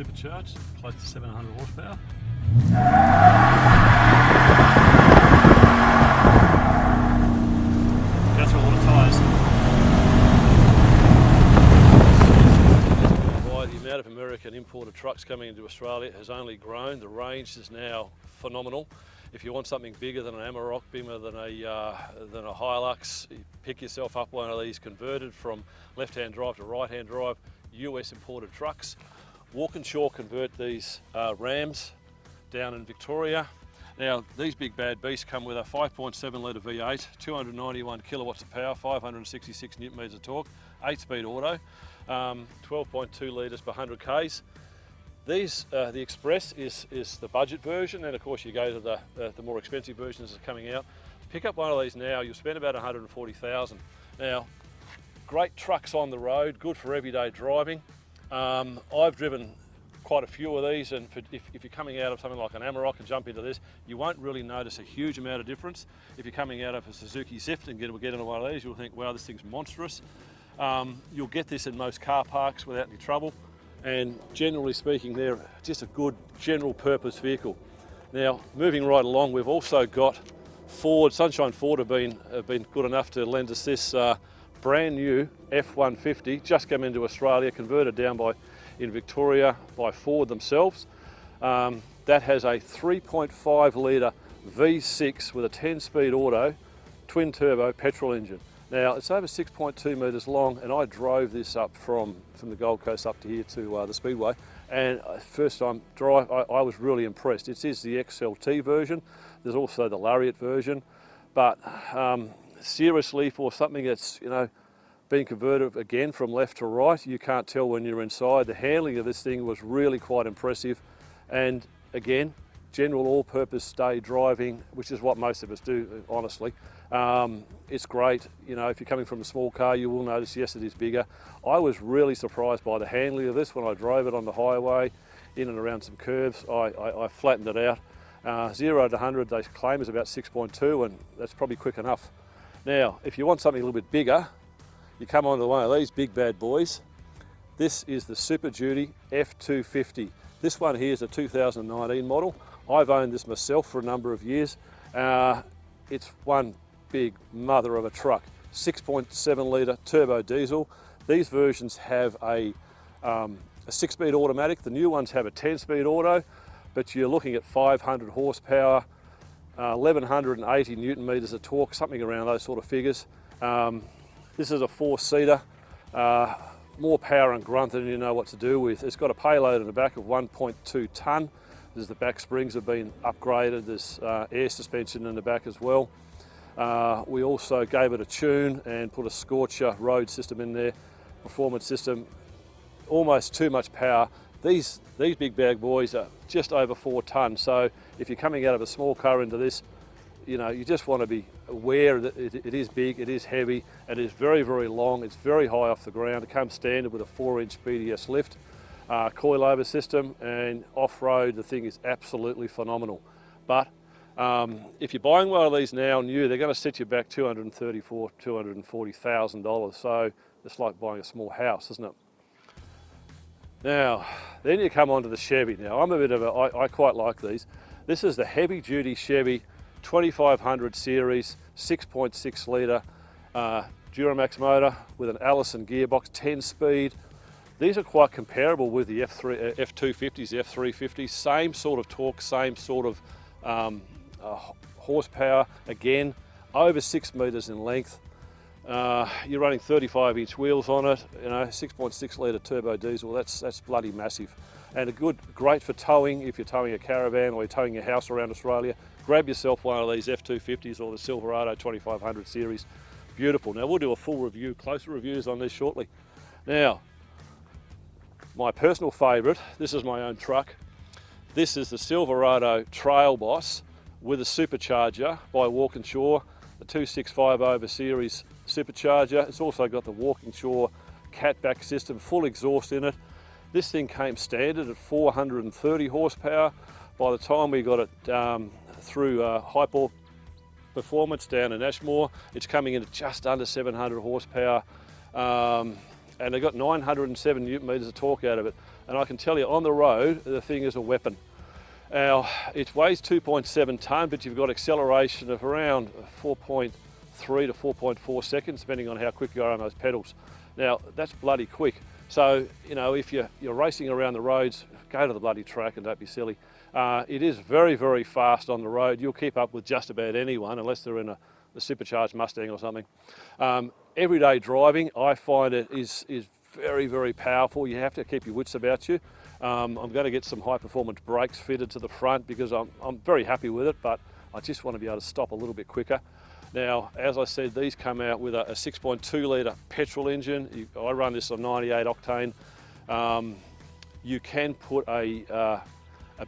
supercharged, close to 700 horsepower. Goes through a lot of tyres. The amount of American imported trucks coming into Australia has only grown. The range is now phenomenal. If you want something bigger than an Amarok, bigger than a Hilux, you pick yourself up one of these converted from left-hand drive to right-hand drive, US imported trucks. Walkinshaw convert these Rams down in Victoria. Now, these big bad beasts come with a 5.7 litre V8, 291 kilowatts of power, 566 newton meters of torque, 8-speed auto, 12.2 litres per 100 Ks. These, the Express is the budget version, and of course you go to the more expensive versions that are coming out. To pick up one of these now, you'll spend about 140,000. Now, great trucks on the road, good for everyday driving. I've driven quite a few of these, and if you're coming out of something like an Amarok and jump into this, you won't really notice a huge amount of difference. If you're coming out of a Suzuki Swift and get into one of these, you'll think, wow, this thing's monstrous. You'll get this in most car parks without any trouble, and generally speaking, they're just a good general purpose vehicle. Now, moving right along, we've also got Ford. Sunshine Ford have been good enough to lend us this brand new F150, just come into Australia, converted down in Victoria by Ford themselves. That has a 3.5 litre V6 with a 10-speed auto, twin turbo petrol engine. Now, it's over 6.2 metres long, and I drove this up from the Gold Coast up to here to the Speedway, and first time drive, I was really impressed. It is the XLT version. There's also the Lariat version, but seriously, for something that's, you know, being converted again from left to right, you can't tell when you're inside. The handling of this thing was really quite impressive, and again, general all-purpose day driving, which is what most of us do, honestly. It's great. You know, if you're coming from a small car, you will notice, yes, it is bigger. I was really surprised by the handling of this when I drove it on the highway, in and around some curves. I flattened it out. 0 to 100, they claim is about 6.2, and that's probably quick enough. Now, if you want something a little bit bigger, you come onto one of these big bad boys. This is the Super Duty F250. This one here is a 2019 model. I've owned this myself for a number of years. It's one big mother of a truck. 6.7 litre turbo diesel. These versions have a 6-speed automatic. The new ones have a 10-speed auto, but you're looking at 500 horsepower, 1180 newton meters of torque, something around those sort of figures. This is a 4-seater, more power and grunt than you know what to do with. It's got a payload in the back of 1.2 tonne. There's the back springs have been upgraded. There's air suspension in the back as well. We also gave it a tune and put a Scorcher road system in there, performance system, almost too much power. These big bag boys are just over 4 tonne, so if you're coming out of a small car into this, you know, you just want to be aware that it is big, it is heavy, it is very, very long, it's very high off the ground. It comes standard with a 4-inch BDS lift, coilover system, and off-road, the thing is absolutely phenomenal. But if you're buying one of these now new, they're going to set you back $234,000, $240,000. So it's like buying a small house, isn't it? Now, then you come on to the Chevy. Now, I'm a bit of I quite like these. This is the heavy-duty Chevy 2500 series, 6.6 litre Duramax motor with an Allison gearbox, 10-speed. These are quite comparable with the F250s, the F350s, same sort of torque, same sort of horsepower, again, over 6 metres in length. You're running 35-inch wheels on it, you know, 6.6 litre turbo diesel, that's bloody massive. And great for towing, if you're towing a caravan or you're towing your house around Australia. Grab yourself one of these F250s or the Silverado 2500 series. Beautiful. Now we'll do a full review, closer reviews on this shortly. Now, my personal favourite, this is my own truck. This is the Silverado Trail Boss with a supercharger by Walkinshaw, the 2650 over series supercharger. It's also got the Walkinshaw catback system, full exhaust in it. This thing came standard at 430 horsepower. By the time we got it through Hyper Performance down in Ashmore, it's coming in at just under 700 horsepower. and they've got 907 Newton metres of torque out of it. And I can tell you, on the road, the thing is a weapon. Now, it weighs 2.7 tonne, but you've got acceleration of around 4.3 to 4.4 seconds, depending on how quick you are on those pedals. Now, that's bloody quick. So, you know, if you're racing around the roads, go to the bloody track and don't be silly. It is very, very fast on the road. You'll keep up with just about anyone, unless they're in a supercharged Mustang or something. Everyday driving, I find it is very, very powerful. You have to keep your wits about you. I'm going to get some high performance brakes fitted to the front because I'm very happy with it, but I just want to be able to stop a little bit quicker. Now, as I said, these come out with a 6.2 litre petrol engine. I run this on 98 octane. You can put a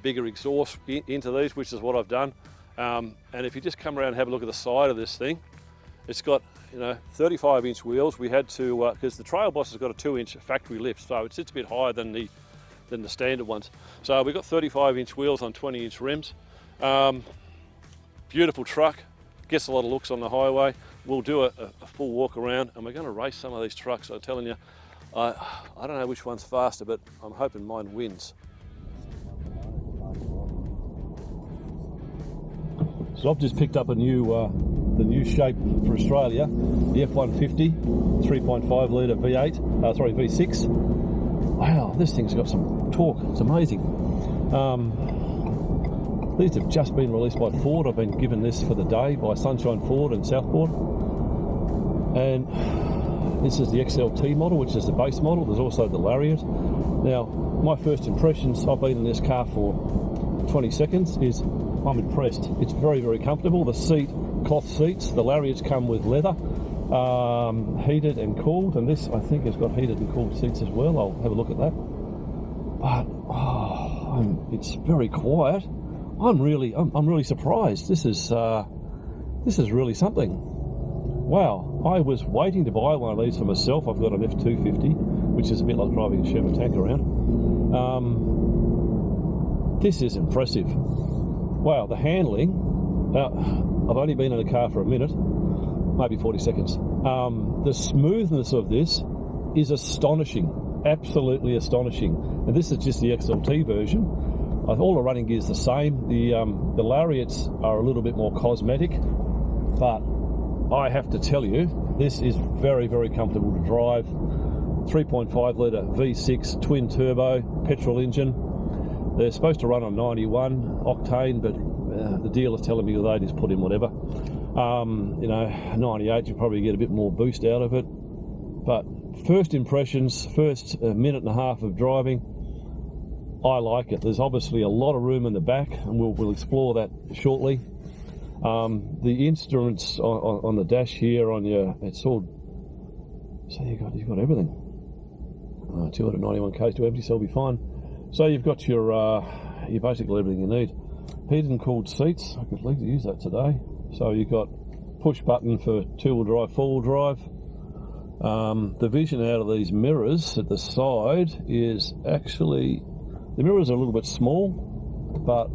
bigger exhaust into these, which is what I've done. And if you just come around and have a look at the side of this thing, it's got 35-inch wheels. We had to, because the Trail Boss has got a 2-inch factory lift, so it sits a bit higher than the standard ones. So we've got 35-inch wheels on 20-inch rims. Beautiful truck, gets a lot of looks on the highway. We'll do a full walk around, and we're going to race some of these trucks. I'm telling you, I don't know which one's faster, but I'm hoping mine wins. So I've just picked up the new shape for Australia, the F150 3.5 litre V6. Wow, this thing's got some torque. It's amazing. These have just been released by Ford. I've been given this for the day by Sunshine Ford in Southport. And this is the XLT model, which is the base model. There's also the Lariat. Now, my first impressions, I've been in this car for 20 seconds, is I'm impressed. It's very, very comfortable. The cloth seats, the Lariats come with leather, heated and cooled, and this I think has got heated and cooled seats as well. I'll have a look at that. But it's very quiet. I'm really surprised. This is really something. Wow, I was waiting to buy one of these for myself. I've got an F250, which is a bit like driving a Sherman tank around. This is impressive. Wow, the handling. I've only been in a car for a minute, maybe 40 seconds. The smoothness of this is astonishing, absolutely astonishing. And this is just the XLT version. All the running gear is the same. The Lariats are a little bit more cosmetic, but I have to tell you, this is very, very comfortable to drive. 3.5 litre V6 twin turbo petrol engine. They're supposed to run on 91 octane, but the dealer's telling me they just put in whatever. 98, you probably get a bit more boost out of it. But first impressions, first minute and a half of driving, I like it. There's obviously a lot of room in the back, and we'll explore that shortly. The instruments on the dash here on your, it's all, so you've got everything. 291 k's to empty, so it'll be fine. So you've got your basically everything you need. Heated and cooled seats. I could like to use that today. So you've got push button for 2-wheel drive, 4-wheel drive. The vision out of these mirrors at the side is actually, the mirrors are a little bit small, but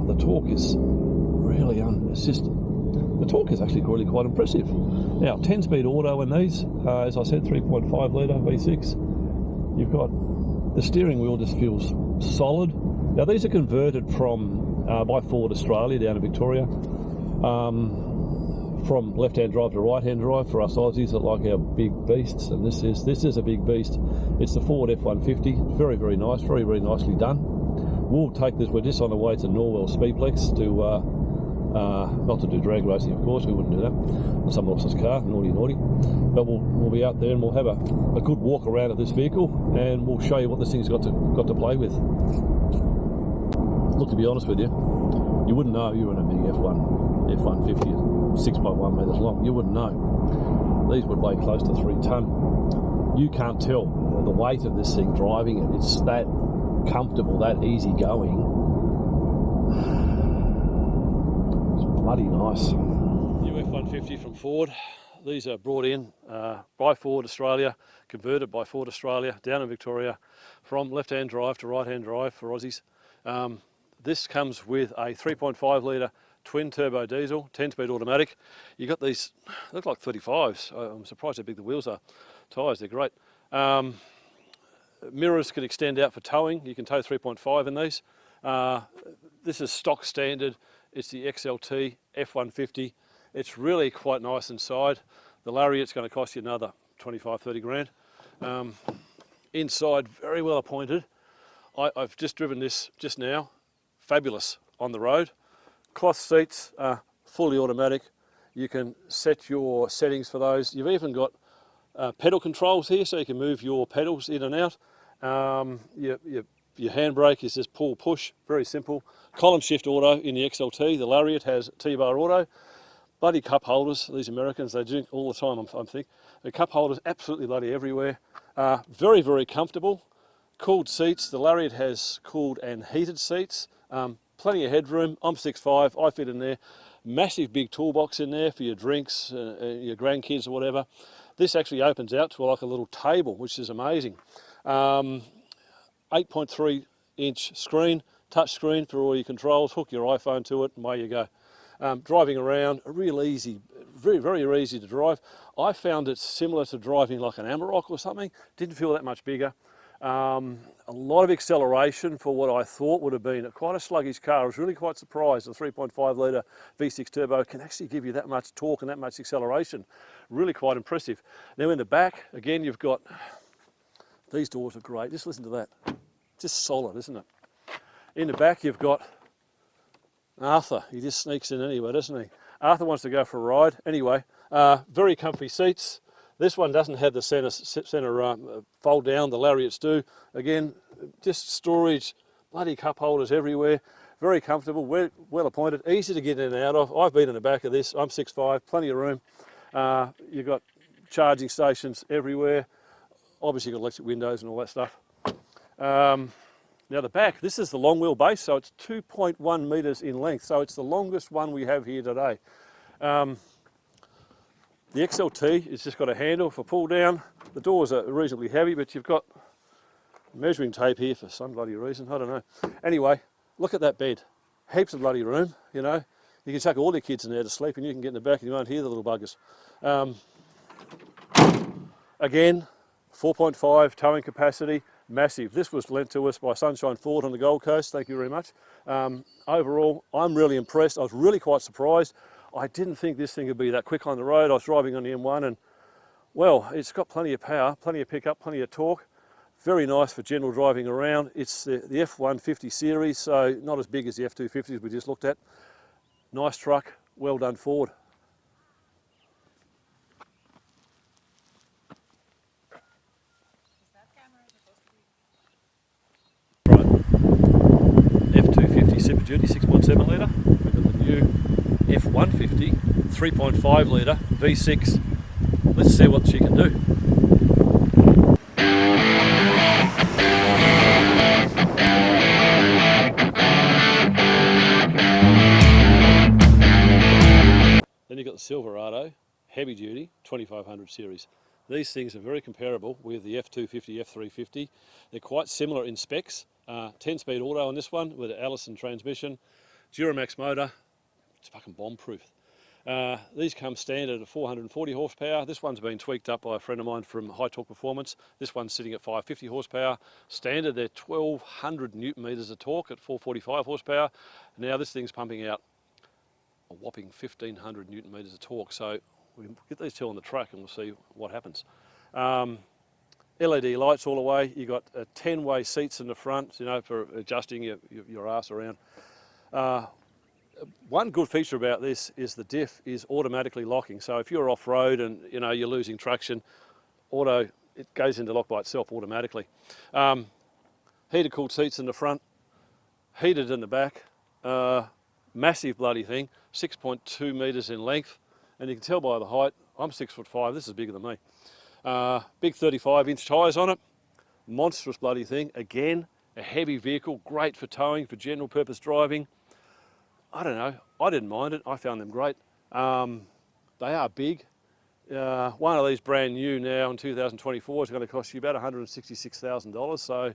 the torque is really the torque is actually really quite impressive. Now, 10-speed auto in these, as I said, 3.5 litre V6. You've got the steering wheel just feels solid. Now, these are converted from by Ford Australia down in Victoria, from left-hand drive to right-hand drive for us Aussies that like our big beasts, and this is a big beast. It's the Ford F150. Very, very nice, very, very nicely done. We'll take this. We're just on the way to Norwell Speedplex to not to do drag racing, of course. We wouldn't do that in someone else's car, naughty. But we'll be out there and we'll have a good walk around of this vehicle, and we'll show you what this thing's got to play with. Look, to be honest with you, you wouldn't know you were in a big F150, 6.1 metres long. You wouldn't know. These would weigh close to 3 tonne. You can't tell the weight of this thing driving it. It's that comfortable, that easy going. It's bloody nice. New F150 from Ford. These are brought in by Ford Australia, converted by Ford Australia down in Victoria, from left-hand drive to right-hand drive for Aussies. This comes with a 3.5 litre twin turbo diesel, 10-speed automatic. You got these, look like 35s. I'm surprised how big the wheels are. Tyres, they're great. Mirrors can extend out for towing. You can tow 3.5 in these. This is stock standard. It's the XLT F150. It's really quite nice inside. The Lariat's going to cost you another 25, 30 grand. Inside, very well appointed. I've just driven this just now. Fabulous on the road. Cloth seats are fully automatic. You can set your settings for those. You've even got pedal controls here, so you can move your pedals in and out. Your handbrake is just pull push, very simple. Column shift auto in the XLT. The Lariat has T-bar auto. Bloody cup holders, these Americans, they drink all the time, I think. The cup holders absolutely bloody everywhere. Very, very comfortable. Cooled seats. The Lariat has cooled and heated seats. Plenty of headroom. I'm 6'5", I fit in there. Massive big toolbox in there for your drinks, your grandkids or whatever. This actually opens out to like a little table, which is amazing. 8.3-inch screen, touch screen for all your controls. Hook your iPhone to it and away you go. Driving around, real easy, very, very easy to drive. I found it similar to driving like an Amarok or something. Didn't feel that much bigger. A lot of acceleration for what I thought would have been quite a sluggish car. I was really quite surprised a 3.5 litre V6 turbo can actually give you that much torque and that much acceleration. Really quite impressive. Now in the back, again, you've got, these doors are great. Just listen to that. Just solid, isn't it? In the back, you've got Arthur. He just sneaks in anywhere, doesn't he? Arthur wants to go for a ride. Anyway, very comfy seats. This one doesn't have the centre fold down, the Lariats do. Again, just storage, bloody cup holders everywhere. Very comfortable, well appointed, easy to get in and out of. I've been in the back of this, I'm 6'5", plenty of room. You've got charging stations everywhere. Obviously you've got electric windows and all that stuff. Now the back, this is the long wheel base, so it's 2.1 metres in length, so it's the longest one we have here today. The XLT has just got a handle for pull down. The doors are reasonably heavy, but you've got measuring tape here for some bloody reason, I don't know. Anyway, look at that bed. Heaps of bloody room, you know. You can chuck all your kids in there to sleep and you can get in the back and you won't hear the little buggers. Again, 4.5 towing capacity, massive. This was lent to us by Sunshine Ford on the Gold Coast, thank you very much. Overall, I'm really impressed. I was really quite surprised. I didn't think this thing would be that quick on the road. I was driving on the M1 and, well, it's got plenty of power, plenty of pickup, plenty of torque. Very nice for general driving around. It's the F150 series, so not as big as the F250s we just looked at. Nice truck, well done Ford. F250 Super Duty 6.7 litre. We've got the new F150 3.5 litre V6. Let's see what she can do. Then you've got the Silverado heavy duty 2500 series. These things are very comparable with the F250, F350. They're quite similar in specs. 10-speed auto on this one with an Allison transmission, Duramax motor. It's fucking bomb-proof. These come standard at 440 horsepower. This one's been tweaked up by a friend of mine from High Torque Performance. This one's sitting at 550 horsepower. Standard, they're 1200 newton meters of torque at 445 horsepower. Now this thing's pumping out a whopping 1500 newton meters of torque. So we'll get these two on the track and we'll see what happens. LED lights all the way. You've got 10-way seats in the front, you know, for adjusting your ass around. One good feature about this is the diff is automatically locking. So if you're off-road and you know you're losing traction, it goes into lock by itself automatically. Heated cooled seats in the front, heated in the back. Massive bloody thing, 6.2 metres in length, and you can tell by the height. I'm 6'5". This is bigger than me. Big 35-inch tyres on it. Monstrous bloody thing. Again, a heavy vehicle, great for towing, for general purpose driving. I don't know, I didn't mind it, I found them great. They are big. One of these brand new now in 2024 is going to cost you about $166,000. So,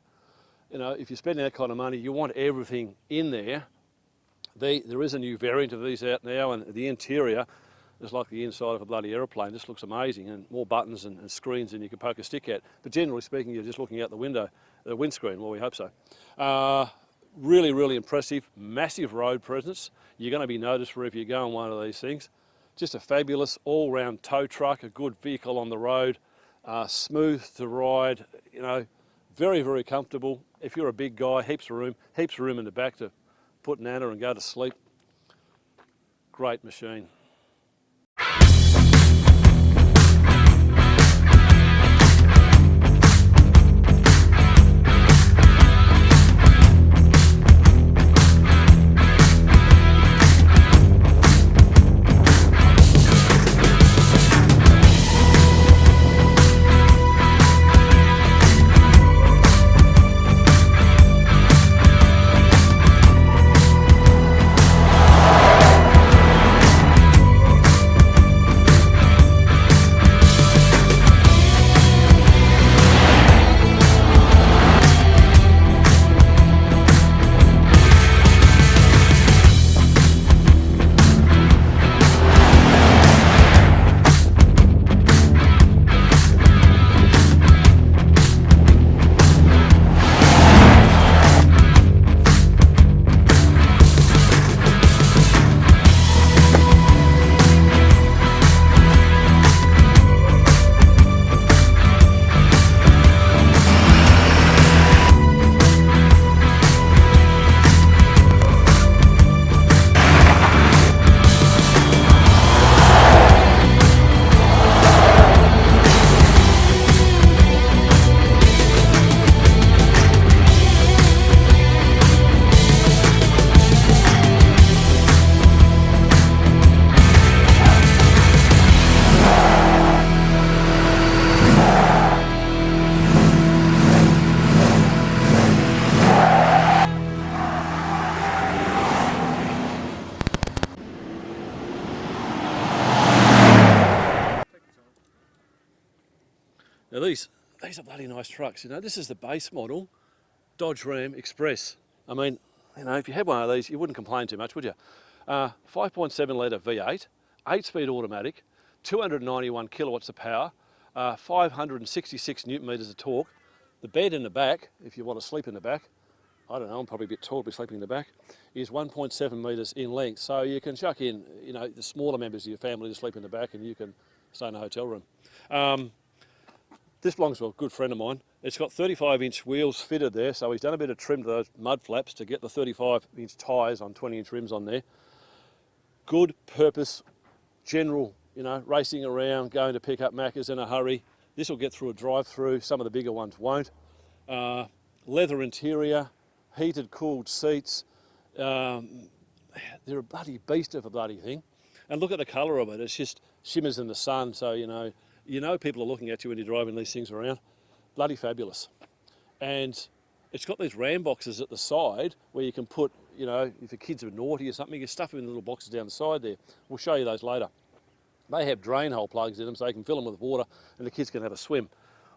you know, if you're spending that kind of money, you want everything in there There is a new variant of these out now, and the interior is like the inside of a bloody aeroplane. This looks amazing, and more buttons and screens than you can poke a stick at. But generally speaking, you're just looking out the window, the windscreen. Well, we hope so. Really, really impressive, massive road presence. You're going to be noticed wherever you go on one of these things. Just a fabulous all-round tow truck, a good vehicle on the road, smooth to ride, you know, very, very comfortable. If you're a big guy, heaps of room in the back to put Nana and go to sleep. Great machine. Now these are bloody nice trucks. You know, this is the base model Dodge Ram Express. I mean, you know, if you had one of these, you wouldn't complain too much, would you? 5.7 litre V8, 8-speed automatic, 291 kilowatts of power, 566 newton metres of torque. The bed in the back, if you want to sleep in the back, I don't know, I'm probably a bit tall to be sleeping in the back, is 1.7 metres in length. So you can chuck in, you know, the smaller members of your family to sleep in the back, and you can stay in a hotel room. This belongs to a good friend of mine. It's got 35-inch wheels fitted there, so he's done a bit of trim to those mud flaps to get the 35-inch tyres on 20-inch rims on there. Good purpose, general, you know, racing around, going to pick up Maccas in a hurry. This will get through a drive-through, some of the bigger ones won't. Leather interior, heated, cooled seats. They're a bloody beast of a bloody thing. And look at the colour of it, it's just shimmers in the sun, so you know people are looking at you when you're driving these things around. Bloody fabulous. And it's got these ram boxes at the side where you can put, you know, if your kids are naughty or something, you stuff them in the little boxes down the side there. We'll show you those later. They have drain hole plugs in them so you can fill them with water and the kids can have a swim.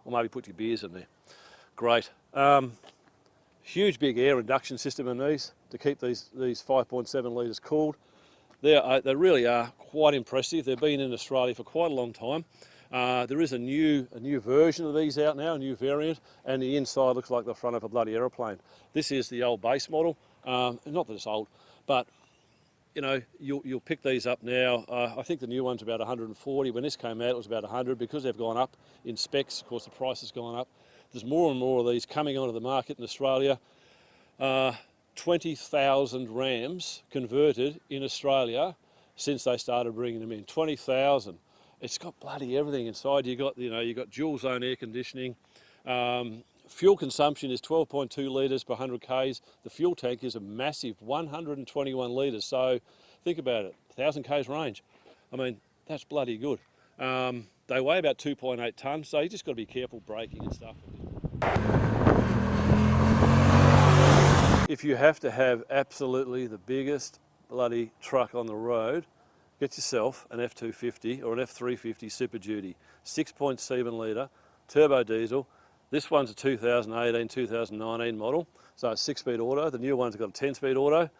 Or maybe put your beers in there. Great. Huge big air induction system in these to keep these 5.7 litres cooled. They really are quite impressive. They've been in Australia for quite a long time. There is a new version of these out now, a new variant, and the inside looks like the front of a bloody aeroplane. This is the old base model. Not that it's old, but you know, you'll pick these up now. I think the new one's about 140. When this came out, it was about 100 because they've gone up in specs. Of course, the price has gone up. There's more and more of these coming onto the market in Australia. 20,000 Rams converted in Australia since they started bringing them in. 20,000. It's got bloody everything inside. You got dual zone air conditioning. Fuel consumption is 12.2 litres per 100 k's. The fuel tank is a massive 121 litres. So think about it, 1,000 k's range. I mean, that's bloody good. They weigh about 2.8 tonnes, so you just got to be careful braking and stuff. If you have to have absolutely the biggest bloody truck on the road, get yourself an F250 or an F350 Super Duty, 6.7 litre, turbo diesel. This one's a 2018, 2019 model, so it's 6-speed auto. The new one's got a 10-speed auto.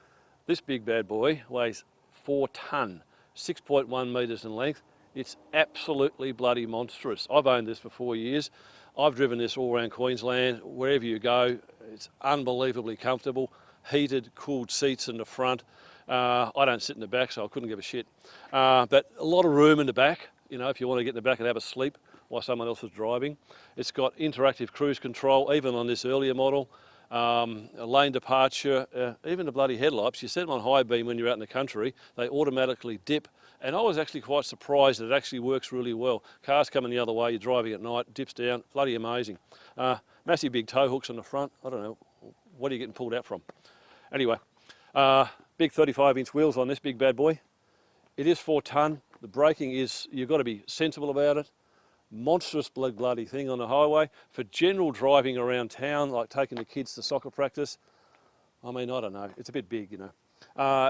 This big bad boy weighs 4 tonne, 6.1 metres in length. It's absolutely bloody monstrous. I've owned this for 4 years. I've driven this all around Queensland, wherever you go. It's unbelievably comfortable. Heated, cooled seats in the front. I don't sit in the back, so I couldn't give a shit. But a lot of room in the back, you know, if you want to get in the back and have a sleep while someone else is driving. It's got interactive cruise control, even on this earlier model. A lane departure, even the bloody headlights. You set them on high beam when you're out in the country, they automatically dip. And I was actually quite surprised that it actually works really well. Cars coming the other way, you're driving at night, dips down, bloody amazing. Massive big tow hooks on the front. I don't know, what are you getting pulled out from? Anyway, big 35-inch wheels on this big bad boy. It is 4 tonne. The braking is, you've got to be sensible about it. Monstrous bloody thing on the highway. For general driving around town, like taking the kids to soccer practice, I mean, I don't know, it's a bit big, you know.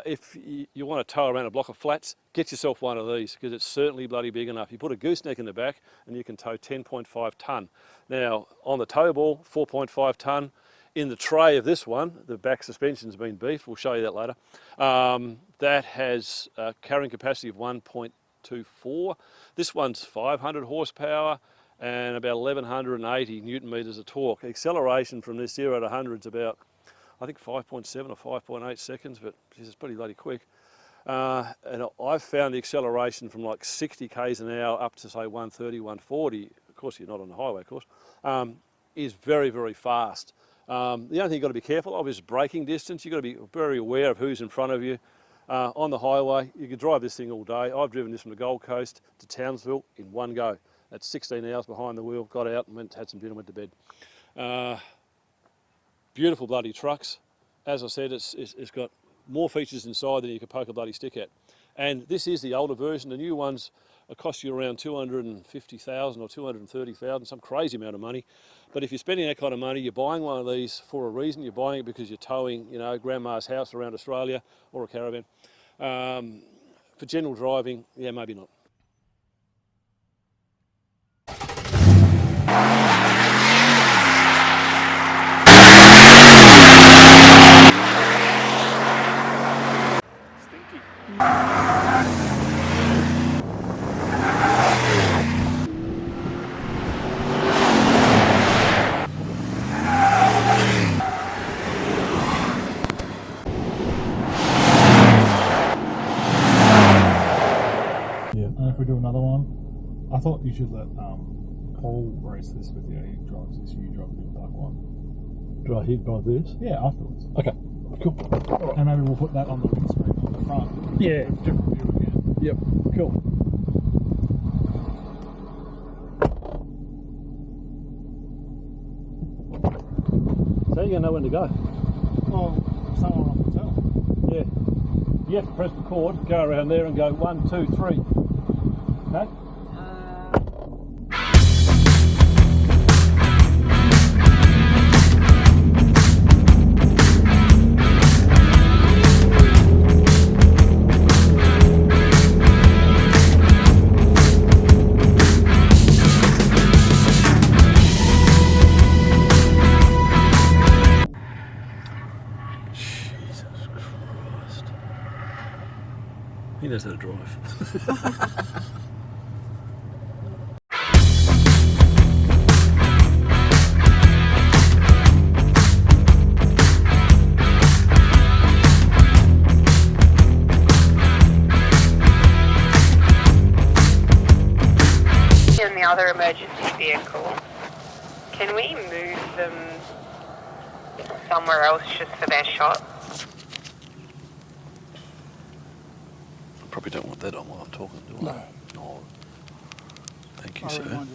If you want to tow around a block of flats, get yourself one of these, because it's certainly bloody big enough. You put a gooseneck in the back and you can tow 10.5 tonne. Now, on the tow ball, 4.5 tonne. In the tray of this one, the back suspension's been beefed, we'll show you that later. That has a carrying capacity of 1.24. This one's 500 horsepower and about 1180 newton meters of torque. Acceleration from this 0 to 100 is about, I think 5.7 or 5.8 seconds, but geez, it's pretty bloody quick. And I've found the acceleration from like 60 k's an hour up to say 130, 140, of course you're not on the highway, of course, is very, very fast. The only thing you've got to be careful of is braking distance. You've got to be very aware of who's in front of you. On the highway, you can drive this thing all day. I've driven this from the Gold Coast to Townsville in one go. That's 16 hours behind the wheel, got out and had some dinner and went to bed. Beautiful bloody trucks. As I said, it's got more features inside than you could poke a bloody stick at. And this is the older version. The new ones cost you around 250,000 or 230,000, some crazy amount of money. But if you're spending that kind of money, you're buying one of these for a reason. You're buying it because you're towing, you know, grandma's house around Australia or a caravan. For general driving, yeah, maybe not. And if we do another one, I thought you should let Paul race this with you. He drives this, you drive the big black one. Do I drive this? Yeah, afterwards. Okay, cool. Right. And maybe we'll put that on the windscreen on the front. Yeah. Different view again. Yep, cool. So you're going to know when to go? Well, someone will tell. Yeah. You have to press record, go around there and go 1, 2, 3. Okay? He knows how to drive. In the other emergency vehicle, can we move them somewhere else just for their shot? Probably don't want that on while I'm talking, do I? No. Oh. Thank you, sir.